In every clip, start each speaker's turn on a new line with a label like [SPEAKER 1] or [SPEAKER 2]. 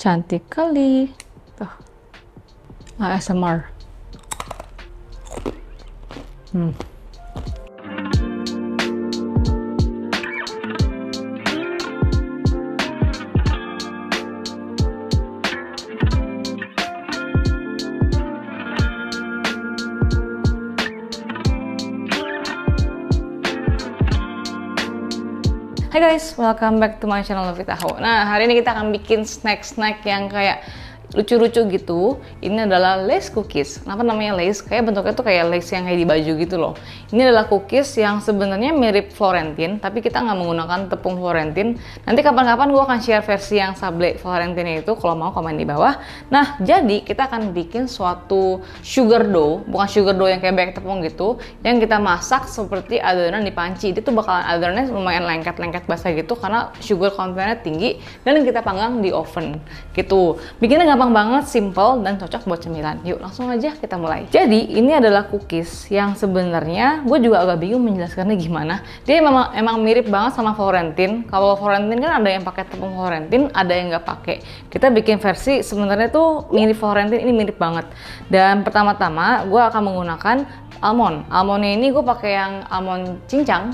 [SPEAKER 1] Cantik kali. Tuh. ASMR. Hai guys, welcome back to my channel Lovita Ho. Nah, hari ini kita akan bikin snack-snack yang kayak lucu-lucu gitu. Ini adalah lace cookies. Kenapa namanya lace? Kayak bentuknya tuh kayak lace yang kayak di baju gitu loh. Ini adalah cookies yang sebenarnya mirip Florentine, tapi kita nggak menggunakan tepung Florentine. Nanti kapan-kapan gue akan share versi yang sablé Florentine itu, kalau mau komen di bawah. Nah, jadi kita akan bikin suatu sugar dough, bukan sugar dough yang kayak banyak tepung gitu, yang kita masak seperti adonan di panci. Itu tuh bakalan adonannya lumayan lengket-lengket basah gitu, karena sugar content-nya tinggi, dan kita panggang di oven gitu. Bikinnya gampang banget, simple, dan cocok buat cemilan. Yuk langsung aja kita mulai. Jadi ini adalah cookies yang sebenarnya gue juga agak bingung menjelaskannya gimana. Dia emang mirip banget sama Florentine. Kalau Florentine kan ada yang pakai tepung Florentine, ada yang nggak pakai. Kita bikin versi sebenarnya tuh mirip Florentine, ini mirip banget. Dan pertama-tama gue akan menggunakan almond. Almondnya ini gue pakai yang almond cincang.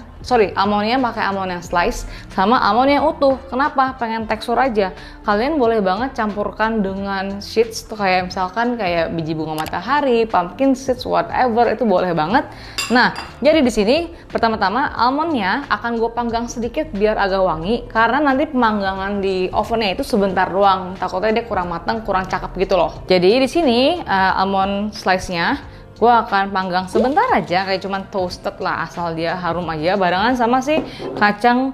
[SPEAKER 1] Almondnya pakai almond yang slice sama almond yang utuh. Kenapa? Pengen tekstur aja. Kalian boleh banget campurkan dengan seeds tuh, kayak misalkan kayak biji bunga matahari, pumpkin seeds, whatever, itu boleh banget. Nah, jadi di sini pertama-tama almondnya akan gue panggang sedikit biar agak wangi, karena nanti pemanggangan di ovennya itu sebentar doang. Takutnya dia kurang matang, kurang cakep gitu loh. Jadi di sini almond slice-nya gue akan panggang sebentar aja, kayak cuman toasted lah, asal dia harum aja, barengan sama si kacang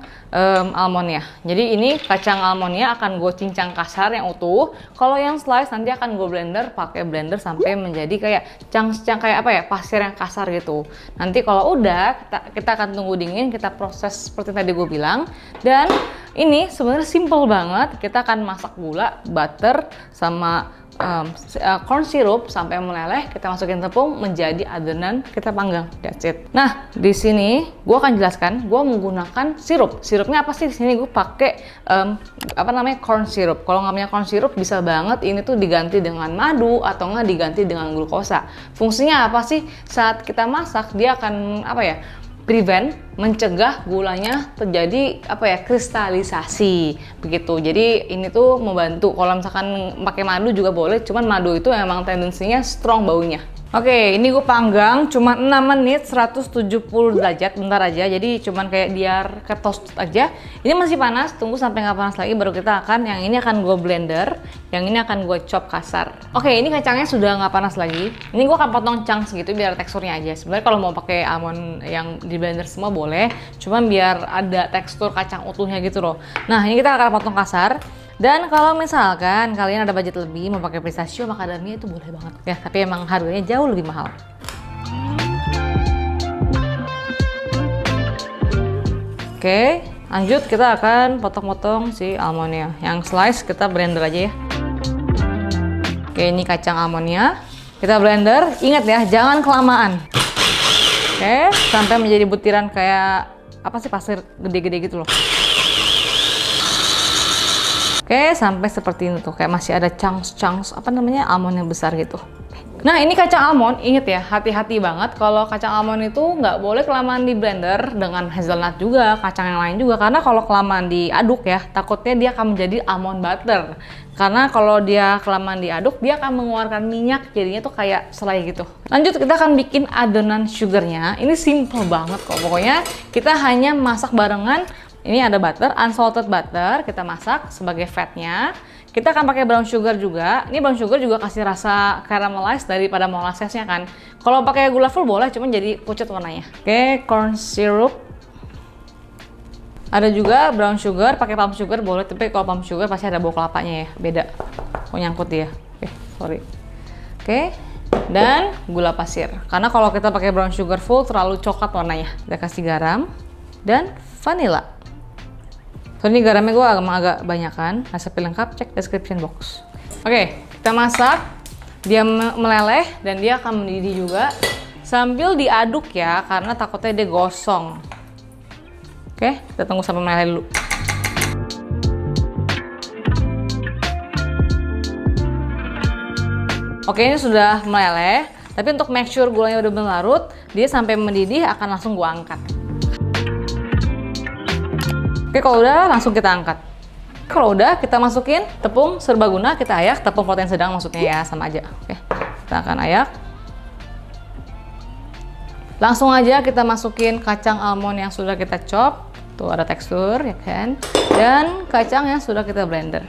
[SPEAKER 1] almondnya. Jadi ini kacang almondnya akan gue cincang kasar yang utuh. Kalau yang slice nanti akan gue blender, pakai blender sampai menjadi kayak cang-cang, kayak apa ya, pasir yang kasar gitu. Nanti kalau udah kita akan tunggu dingin, kita proses seperti tadi gue bilang. Dan ini sebenarnya simple banget. Kita akan masak gula, butter, sama corn syrup sampai meleleh, kita masukin tepung menjadi adonan, kita panggang, that's it. Nah, di sini gue akan jelaskan, gue menggunakan sirup. Sirupnya apa sih? Di sini gue pakai corn syrup. Kalau nggak punya corn syrup, bisa banget ini tuh diganti dengan madu atau nggak diganti dengan glukosa. Fungsinya apa sih? Saat kita masak, dia akan mencegah gulanya terjadi kristalisasi begitu. Jadi ini tuh membantu. Kalau misalkan pakai madu juga boleh, cuman madu itu emang tendensinya strong baunya. Oke, ini gue panggang cuma 6 menit 170 derajat, bentar aja. Jadi cuman kayak biar ke toast aja. Ini masih panas, tunggu sampai nggak panas lagi baru kita akan, yang ini akan gue blender, yang ini akan gue chop kasar. Oke, ini kacangnya sudah nggak panas lagi. Ini gue akan potong chunks gitu biar teksturnya aja. Sebenarnya kalau mau pakai almond yang di blender semua boleh, cuman biar ada tekstur kacang utuhnya gitu loh. Nah, ini kita akan potong kasar. Dan kalau misalkan kalian ada budget lebih mau pakai pistachio, macadamia, itu boleh banget ya, tapi emang harganya jauh lebih mahal. Oke, lanjut kita akan potong-potong si almondnya. Yang slice kita blender aja ya. Oke, ini kacang almondnya kita blender. Ingat ya, jangan kelamaan. Oke, sampai menjadi butiran kayak pasir gede-gede gitu loh. Oke, sampai seperti ini tuh, kayak masih ada chunks almond yang besar gitu. Nah, ini kacang almond, inget ya, hati-hati banget kalau kacang almond itu nggak boleh kelamaan di blender dengan hazelnut juga, kacang yang lain juga, karena kalau kelamaan diaduk ya, takutnya dia akan menjadi almond butter. Karena kalau dia kelamaan diaduk, dia akan mengeluarkan minyak, jadinya tuh kayak selai gitu. Lanjut, kita akan bikin adonan sugarnya. Ini simple banget kok, pokoknya kita hanya masak barengan. Ini ada butter, unsalted butter, kita masak sebagai fatnya. Kita akan pakai brown sugar juga. Ini brown sugar juga kasih rasa caramelize daripada molassesnya kan. Kalau pakai gula full boleh, cuman jadi pucat warnanya. Oke, corn syrup. Ada juga brown sugar, pakai palm sugar boleh, tapi kalau palm sugar pasti ada bau kelapanya ya, beda. Kok nyangkut dia. Oke, dan gula pasir. Karena kalau kita pakai brown sugar full terlalu coklat warnanya. Kita kasih garam dan vanilla. So, ini garamnya gue agak banyakan. Resep lengkap cek description box. Oke, kita masak. Dia meleleh dan dia akan mendidih juga. Sambil diaduk ya, karena takutnya dia gosong. Oke, kita tunggu sampai meleleh dulu. Oke, ini sudah meleleh. Tapi untuk make sure gulanya udah berlarut, dia sampai mendidih akan langsung gua angkat. Oke, kalau udah langsung kita angkat. Kalau udah, kita masukin tepung serbaguna, kita ayak, tepung protein sedang maksudnya ya, sama aja. Oke, kita akan ayak. Langsung aja kita masukin kacang almond yang sudah kita chop. Tuh ada tekstur ya kan. Dan kacang yang sudah kita blender.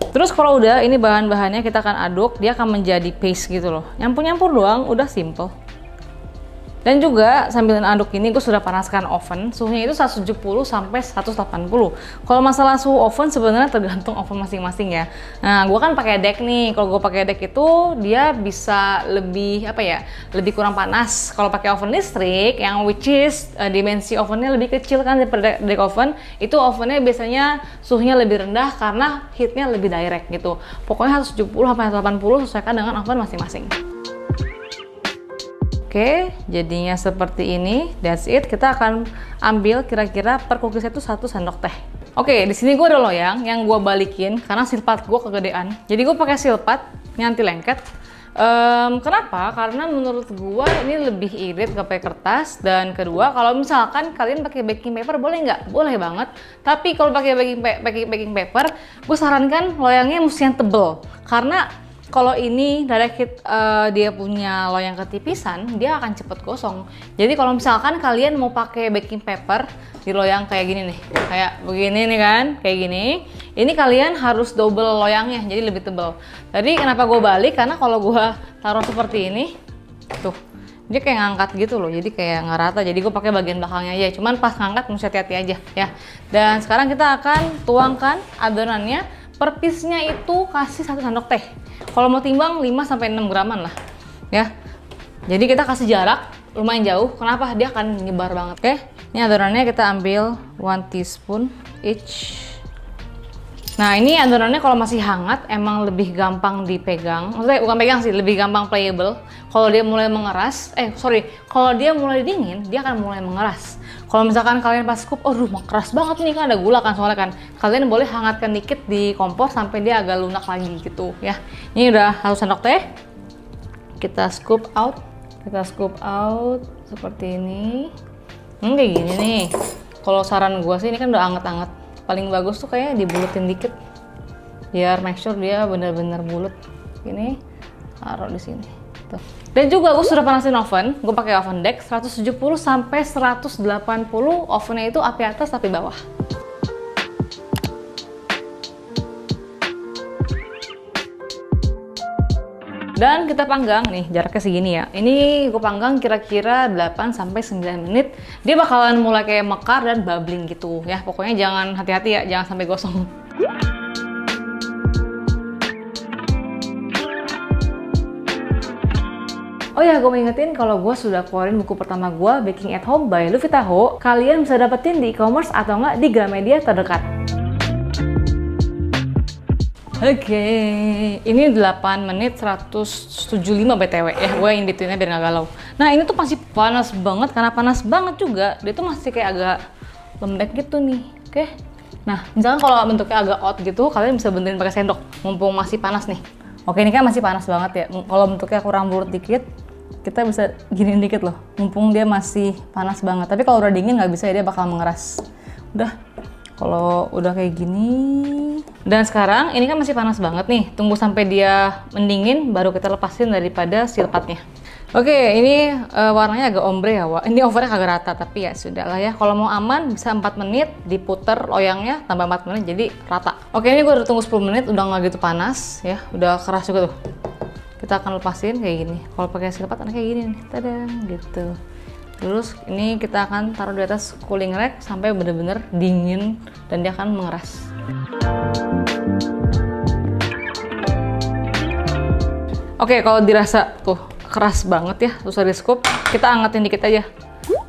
[SPEAKER 1] Terus kalau udah, ini bahan-bahannya kita akan aduk, dia akan menjadi paste gitu loh. Nyampur-nyampur doang, udah simple. Dan juga sambil aduk ini gue sudah panaskan oven, suhunya itu 170 sampai 180. Kalau masalah suhu oven sebenarnya tergantung oven masing-masing ya. Nah, gue kan pakai deck nih. Kalau gue pakai deck itu dia bisa lebih apa ya? Lebih kurang panas. Kalau pakai oven listrik yang which is dimensi ovennya lebih kecil kan daripada deck oven, itu ovennya biasanya suhunya lebih rendah karena heatnya lebih direct gitu. Pokoknya 170 sampai 180 sesuaikan dengan oven masing-masing. Oke, jadinya seperti ini. That's it. Kita akan ambil kira-kira per cookiesnya itu 1 sendok teh. Oke, di sini gue ada loyang yang gue balikin karena silpat gue kegedean. Jadi gue pakai silpat yang anti lengket. Kenapa? Karena menurut gue ini lebih irit ke pakai kertas. Dan kedua, kalau misalkan kalian pakai baking paper boleh nggak? Boleh banget. Tapi kalau pakai baking paper, gue sarankan loyangnya mesti yang tebel. Karena kalau ini direct dia punya loyang ketipisan, dia akan cepet gosong. Jadi kalau misalkan kalian mau pakai baking paper di loyang kayak gini nih, kayak begini nih kan, kayak gini, ini kalian harus double loyangnya, jadi lebih tebal. Jadi kenapa gue balik? Karena kalau gue taruh seperti ini, tuh, dia kayak ngangkat gitu loh, jadi kayak nggak rata. Jadi gue pakai bagian belakangnya aja, cuman pas ngangkat mesti hati-hati aja ya. Dan sekarang kita akan tuangkan adonannya. Per piece-nya itu kasih 1 sendok teh. Kalau mau timbang 5 sampai 6 graman lah. Ya. Jadi kita kasih jarak lumayan jauh. Kenapa? Dia akan nyebar banget. Oke. Ini adonannya kita ambil 1 teaspoon each. Nah, ini adonannya kalau masih hangat emang lebih gampang dipegang. Maksudnya bukan pegang sih, lebih gampang playable. Kalau dia mulai mengeras, kalau dia mulai dingin, dia akan mulai mengeras. Kalau misalkan kalian pas scoop, aduh keras banget nih kan ada gula kan soalnya kan. Kalian boleh hangatkan dikit di kompor sampai dia agak lunak lagi gitu ya. Ini udah 1 sendok teh. Kita scoop out. Seperti ini. Kayak gini nih. Kalau saran gua sih ini kan udah anget-anget. Paling bagus tuh kayak dibulutin dikit. Biar make sure dia bener-bener bulut. Ini taruh di sini. Tuh. Dan juga gue sudah panasin oven, gue pakai oven deck 170 sampai 180, ovennya itu api atas api bawah. Dan kita panggang nih, jaraknya segini ya. Ini gue panggang kira-kira 8 sampai 9 menit. Dia bakalan mulai kayak mekar dan bubbling gitu ya. Pokoknya jangan hati-hati ya, jangan sampai gosong. Oh ya, gue mau ingetin kalau gue sudah keluarin buku pertama gue, Baking at Home by Luffy Taho. Kalian bisa dapetin di e-commerce atau enggak di Gramedia terdekat. Oke, ini 8 menit 175 BTW ya, gue in between-nya biar nggak galau. Nah, ini tuh masih panas banget, karena panas banget juga, dia tuh masih kayak agak lembek gitu nih, oke? Nah, misalkan kalau bentuknya agak odd gitu, kalian bisa benerin pakai sendok, mumpung masih panas nih. Oke, ini kan masih panas banget ya, kalau bentuknya kurang bulat dikit, kita bisa giniin dikit loh, mumpung dia masih panas banget. Tapi kalau udah dingin nggak bisa ya, dia bakal mengeras. Udah, kalau udah kayak gini. Dan sekarang ini kan masih panas banget nih, tunggu sampai dia mendingin baru kita lepasin daripada silpatnya. Oke, ini warnanya agak ombre ya, Wak. Ini overnya kagak rata, tapi ya sudah lah ya. Kalau mau aman bisa 4 menit, diputer loyangnya tambah 4 menit jadi rata. Oke, ini gue udah tunggu 10 menit, udah nggak gitu panas ya, udah keras juga tuh. Kita akan lepasin kayak gini. Kalau pakai silpat kayak gini nih, tadang gitu. Terus ini kita akan taruh di atas cooling rack sampai bener-bener dingin dan dia akan mengeras. Oke, kalau dirasa tuh keras banget ya, susah di scoop, kita angetin dikit aja.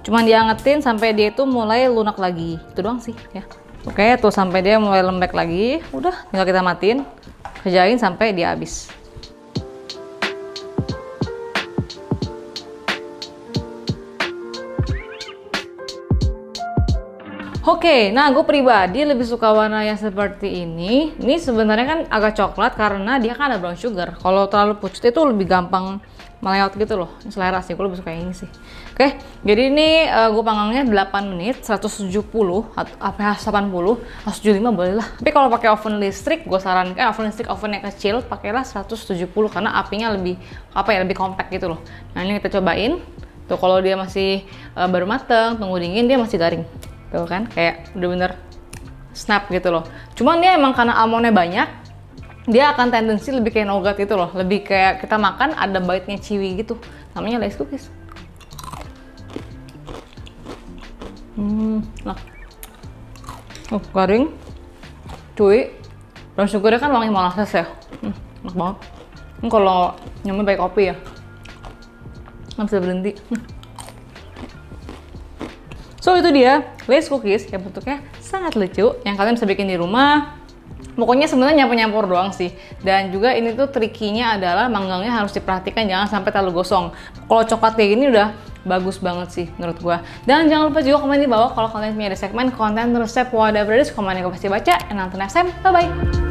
[SPEAKER 1] Cuman diangetin sampai dia itu mulai lunak lagi. Itu doang sih ya. Oke, tuh sampai dia mulai lembek lagi. Udah, tinggal kita matiin. Kerjain sampai dia habis. Oke, nah gue pribadi lebih suka warna yang seperti ini. Ini sebenarnya kan agak coklat karena dia kan ada brown sugar. Kalau terlalu pucat itu lebih gampang meleot gitu loh. Ini selera sih, gue lebih suka yang ini sih. Oke, jadi ini gue panggangnya 8 menit, 170 atau APH 80, 175 boleh lah. Tapi kalau pakai oven listrik, gue sarankan oven listrik ovennya kecil, pakailah 170 karena apinya lebih lebih compact gitu loh. Nah ini kita cobain. Tuh kalau dia masih baru mateng, tunggu dingin dia masih garing. Tuh kan, kayak bener-bener snap gitu loh. Cuman dia emang karena almondnya banyak, dia akan tendensi lebih kayak nougat gitu loh. Lebih kayak kita makan ada bite-nya chewy gitu. Namanya Lay's cookies. Nah. Garing, cuy. Brown sugarnya kan wangi molasses ya. Enak banget. Ini kalau nyampe pakai kopi ya, nggak bisa berhenti. So itu dia Lay's cookies yang bentuknya sangat lucu, yang kalian bisa bikin di rumah. Pokoknya sebenarnya nyampur-nyampur doang sih. Dan juga ini tuh trikinya adalah manggangnya harus diperhatikan jangan sampai terlalu gosong. Kalau coklat kayak gini udah bagus banget sih menurut gua. Dan jangan lupa juga komen di bawah kalau kalian punya segmen konten resep whatever it is, komennya gue pasti baca. And until next time, bye bye.